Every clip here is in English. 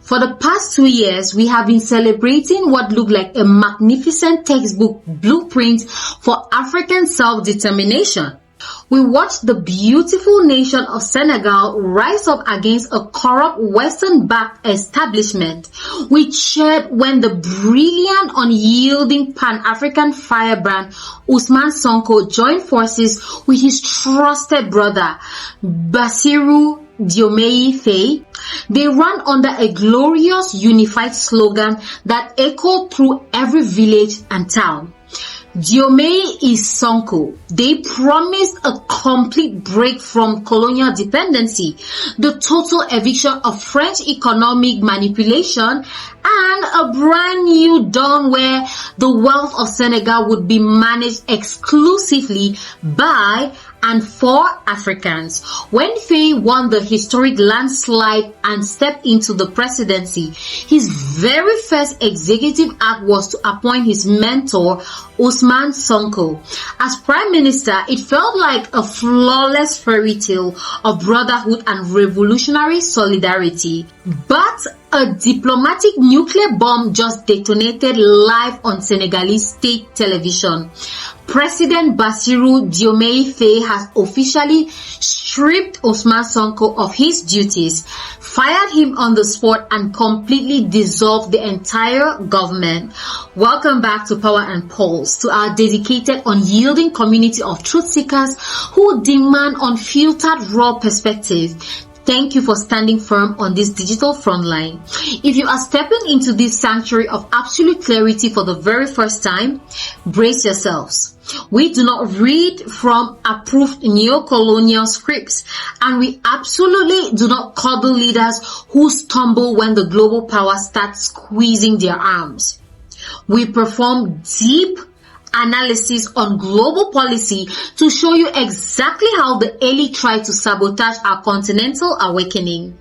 For the past 2 years, we have been celebrating what looked like a magnificent textbook blueprint for African self-determination. We watched the beautiful nation of Senegal rise up against a corrupt Western-backed establishment. We cheered when the brilliant, unyielding Pan-African firebrand Ousmane Sonko joined forces with his trusted brother, Bassirou Diomaye Faye. They ran under a glorious unified slogan that echoed through every village and town. Diomaye is Sonko. They promised a complete break from colonial dependency, the total eviction of French economic manipulation, and a brand new dawn where the wealth of Senegal would be managed exclusively by and for Africans. When Faye won the historic landslide and stepped into the presidency, his very first executive act was to appoint his mentor, Ousmane Sonko. As Prime Minister, it felt like a flawless fairy tale of brotherhood and revolutionary solidarity. But a diplomatic nuclear bomb just detonated live on Senegalese state television. President Bassirou Diomaye Faye has officially stripped Ousmane Sonko of his duties, fired him on the spot, and completely dissolved the entire government. Welcome back to Power and Pulse, to our dedicated, unyielding community of truth seekers who demand unfiltered, raw perspective. Thank you for standing firm on this digital front line. If you are stepping into this sanctuary of absolute clarity for the very first time, brace yourselves. We do not read from approved neo-colonial scripts, and we absolutely do not coddle leaders who stumble when the global power starts squeezing their arms. We perform deep analysis on global policy to show you exactly how the elite try to sabotage our continental awakening.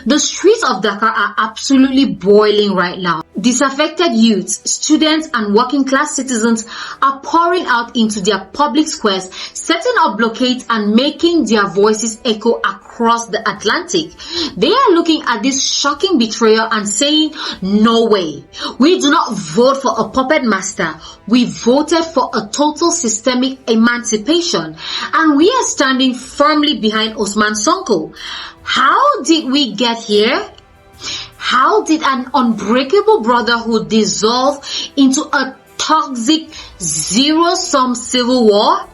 The streets of Dakar are absolutely boiling right now. Disaffected youths, students, and working class citizens are pouring out into their public squares, setting up blockades and making their voices echo across the Atlantic. They are looking at this shocking betrayal and saying, no way. We do not vote for a puppet master. We voted for a total systemic emancipation, and we are standing firmly behind Ousmane Sonko. How did we get here? How did an unbreakable brotherhood dissolve into a toxic zero-sum civil war?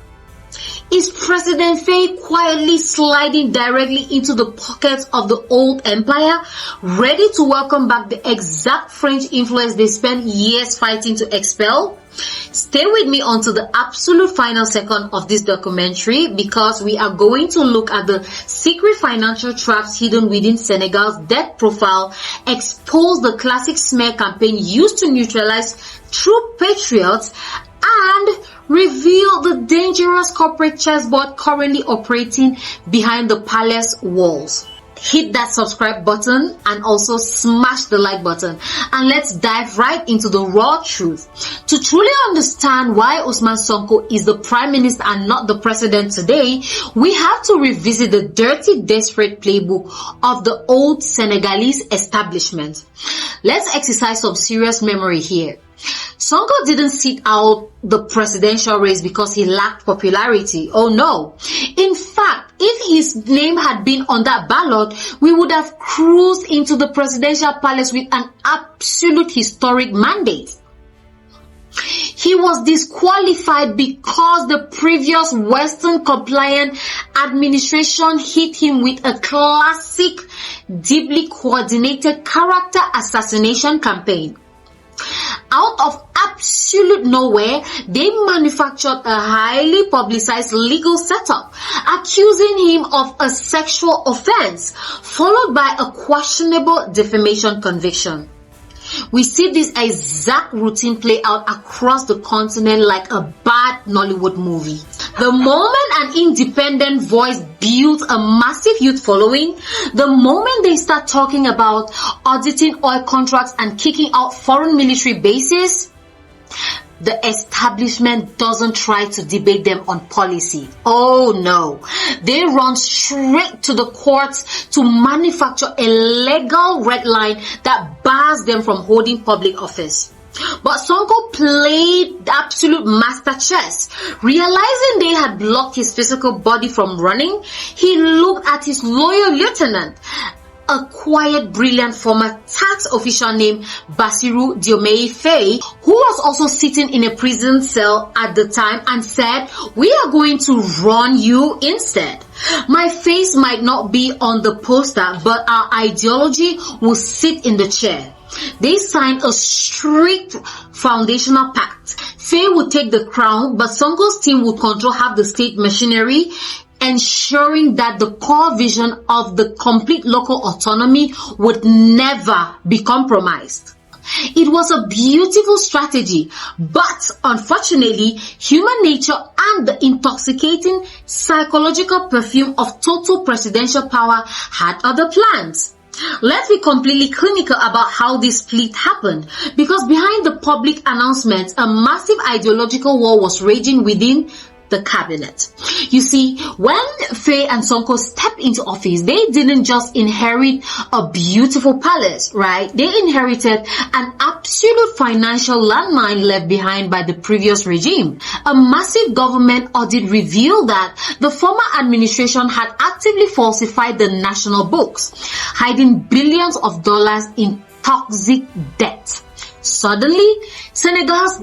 Is President Faye quietly sliding directly into the pockets of the old empire, ready to welcome back the exact French influence they spent years fighting to expel? Stay with me until the absolute final second of this documentary, because we are going to look at the secret financial traps hidden within Senegal's debt profile, expose the classic smear campaign used to neutralize true patriots, and reveal the dangerous corporate chessboard currently operating behind the palace walls. Hit that subscribe button and also smash the like button, and let's dive right into the raw truth. To truly understand why Ousmane Sonko is the prime minister and not the president today, we have to revisit the dirty, desperate playbook of the old Senegalese establishment. Let's exercise some serious memory here. Sonko didn't sit out the presidential race because he lacked popularity. Oh no. In fact, if his name had been on that ballot, we would have cruised into the presidential palace with an absolute historic mandate. He was disqualified because the previous Western compliant administration hit him with a classic, deeply coordinated character assassination campaign. Out of absolute nowhere, they manufactured a highly publicized legal setup, accusing him of a sexual offense, followed by a questionable defamation conviction. We see this exact routine play out across the continent like a bad Nollywood movie. The moment an independent voice builds a massive youth following, the moment they start talking about auditing oil contracts and kicking out foreign military bases, the establishment doesn't try to debate them on policy. Oh no, they run straight to the courts to manufacture a legal red line that bars them from holding public office. But Sonko played absolute master chess. Realizing they had blocked his physical body from running, he looked at his loyal lieutenant, a quiet, brilliant former tax official named Bassirou Diomaye Faye, who was also sitting in a prison cell at the time, and said, "We are going to run you instead. My face might not be on the poster, but our ideology will sit in the chair." They signed a strict foundational pact. Faye would take the crown, but Sonko's team would control half the state machinery, ensuring that the core vision of the complete local autonomy would never be compromised. It was a beautiful strategy, but unfortunately, human nature and the intoxicating psychological perfume of total presidential power had other plans. Let's be completely clinical about how this split happened, because behind the public announcement, a massive ideological war was raging within the cabinet. You see, when Faye and Sonko stepped into office, they didn't just inherit a beautiful palace, right? They inherited an absolute financial landmine left behind by the previous regime. A massive government audit revealed that the former administration had actively falsified the national books, hiding billions of dollars in toxic debt. Suddenly, Senegal's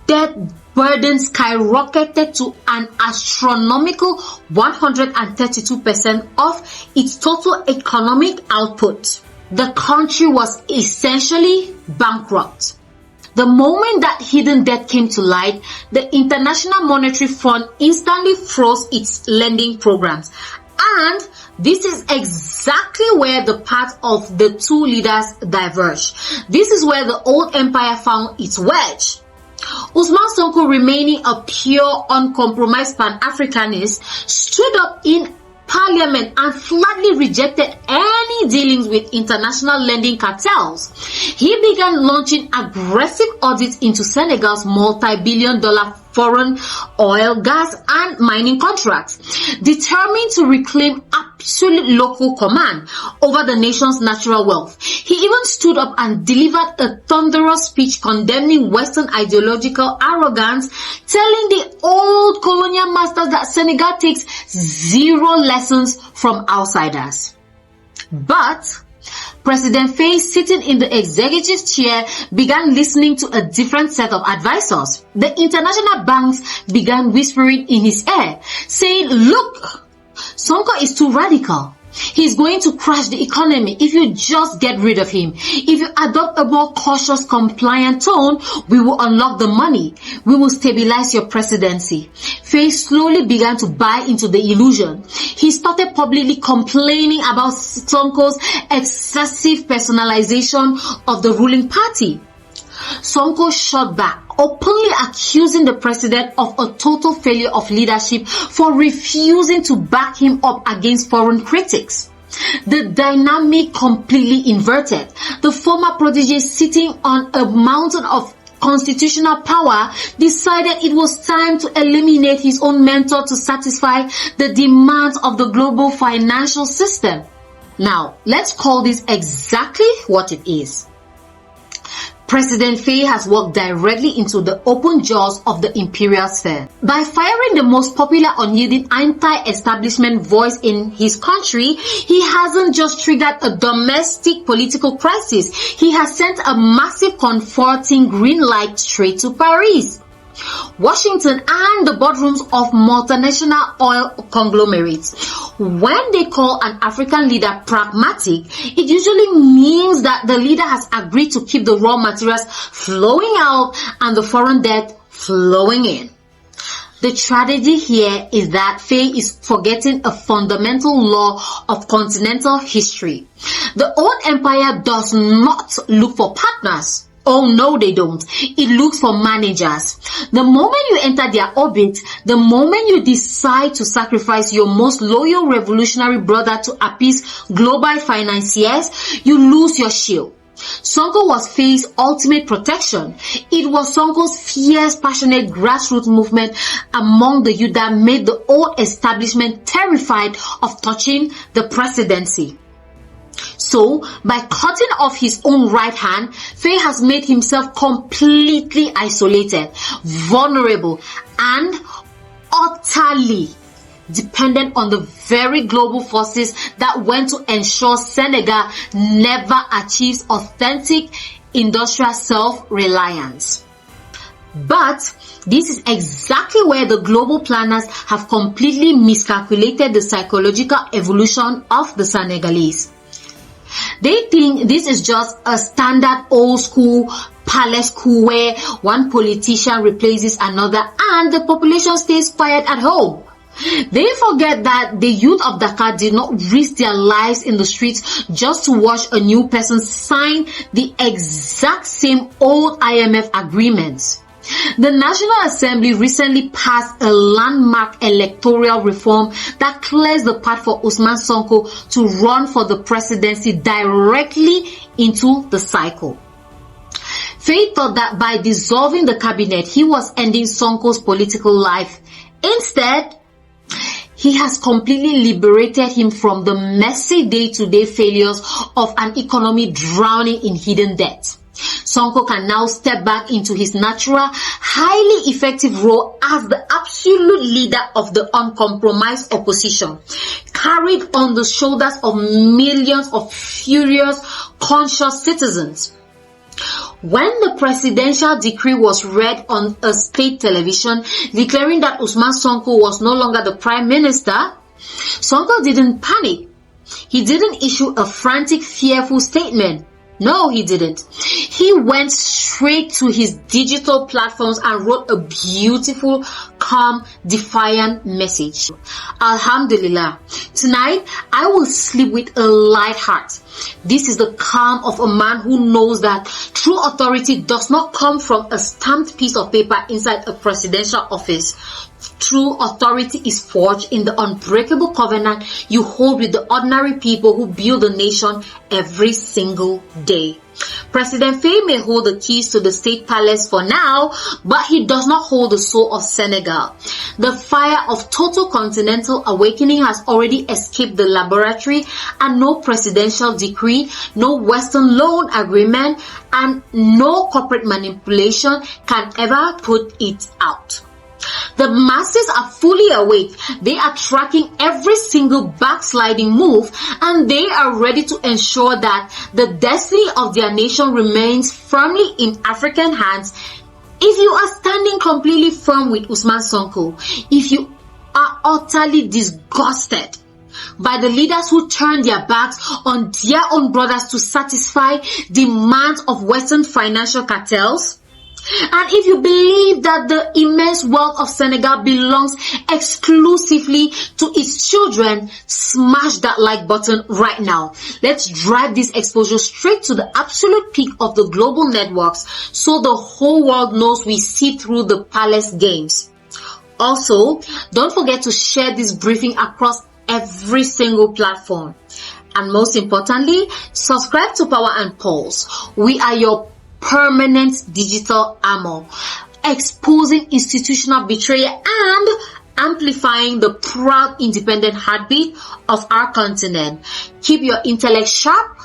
debt burden skyrocketed to an astronomical 132% of its total economic output. The country was essentially bankrupt. The moment that hidden debt came to light, the International Monetary Fund instantly froze its lending programs. And this is exactly where the path of the two leaders diverged. This is where the old empire found its wedge. Ousmane Sonko, remaining a pure, uncompromised Pan-Africanist, stood up in parliament and flatly rejected any dealings with international lending cartels. He began launching aggressive audits into Senegal's multi-billion-dollar foreign oil, gas, and mining contracts, determined to reclaim absolute local command over the nation's natural wealth. He even stood up and delivered a thunderous speech condemning Western ideological arrogance, telling the old colonial masters that Senegal takes zero lessons from outsiders. But President Faye, sitting in the executive chair, began listening to a different set of advisors. The international banks began whispering in his ear, saying, "Look, Sonko is too radical. He's going to crash the economy if you just get rid of him. If you adopt a more cautious, compliant tone, we will unlock the money. We will stabilize your presidency." Faye slowly began to buy into the illusion. He started publicly complaining about Sonko's excessive personalization of the ruling party. Sonko shot back, openly accusing the president of a total failure of leadership for refusing to back him up against foreign critics. The dynamic completely inverted. The former protege, sitting on a mountain of constitutional power, decided it was time to eliminate his own mentor to satisfy the demands of the global financial system. Now, let's call this exactly what it is. President Faye has walked directly into the open jaws of the imperial sphere. By firing the most popular unyielding anti-establishment voice in his country, he hasn't just triggered a domestic political crisis, he has sent a massive comforting green light straight to Paris, Washington, and the boardrooms of multinational oil conglomerates. When they call an African leader pragmatic, it usually means that the leader has agreed to keep the raw materials flowing out and the foreign debt flowing in. The tragedy here is that Faye is forgetting a fundamental law of continental history. The old empire does not look for partners. Oh no, they don't. It looks for managers. The moment you enter their orbit, the moment you decide to sacrifice your most loyal revolutionary brother to appease global financiers, you lose your shield. Sonko was Faye's ultimate protection. It was Sonko's fierce, passionate grassroots movement among the youth that made the old establishment terrified of touching the presidency. So, by cutting off his own right hand, Faye has made himself completely isolated, vulnerable, and utterly dependent on the very global forces that went to ensure Senegal never achieves authentic industrial self-reliance. But this is exactly where the global planners have completely miscalculated the psychological evolution of the Senegalese. They think this is just a standard old school palace coup where one politician replaces another and the population stays quiet at home. They forget that the youth of Dakar did not risk their lives in the streets just to watch a new person sign the exact same old IMF agreements. The National Assembly recently passed a landmark electoral reform that clears the path for Ousmane Sonko to run for the presidency directly into the cycle. Faye thought that by dissolving the cabinet, he was ending Sonko's political life. Instead, he has completely liberated him from the messy day-to-day failures of an economy drowning in hidden debt. Sonko can now step back into his natural, highly effective role as the absolute leader of the uncompromised opposition, carried on the shoulders of millions of furious, conscious citizens. When the presidential decree was read on a state television declaring that Ousmane Sonko was no longer the prime minister, Sonko didn't panic. He didn't issue a frantic, fearful statement. No, he didn't. He went straight to his digital platforms and wrote a beautiful, calm, defiant message. Alhamdulillah. Tonight, I will sleep with a light heart. This is the calm of a man who knows that true authority does not come from a stamped piece of paper inside a presidential office. True authority is forged in the unbreakable covenant you hold with the ordinary people who build the nation every single day. President Faye may hold the keys to the state palace for now, but he does not hold the soul of Senegal. The fire of total continental awakening has already escaped the laboratory, and no presidential decree, no Western loan agreement, and no corporate manipulation can ever put it out. The masses are fully awake. They are tracking every single backsliding move, and they are ready to ensure that the destiny of their nation remains firmly in African hands. If you are standing completely firm with Ousmane Sonko, if you are utterly disgusted by the leaders who turn their backs on their own brothers to satisfy demands of Western financial cartels, and if you believe that the immense wealth of Senegal belongs exclusively to its children, smash that like button right now. Let's drive this exposure straight to the absolute peak of the global networks so the whole world knows we see through the palace games. Also, don't forget to share this briefing across every single platform. And most importantly, subscribe to Power and Pulse. We are your permanent digital armor, exposing institutional betrayal and amplifying the proud independent heartbeat of our continent. Keep your intellect sharp,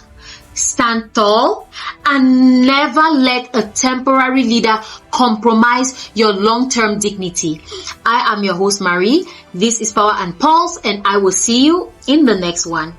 stand tall, and never let a temporary leader compromise your long-term dignity. I am your host, Marie. This is Power and Pulse, and I will see you in the next one.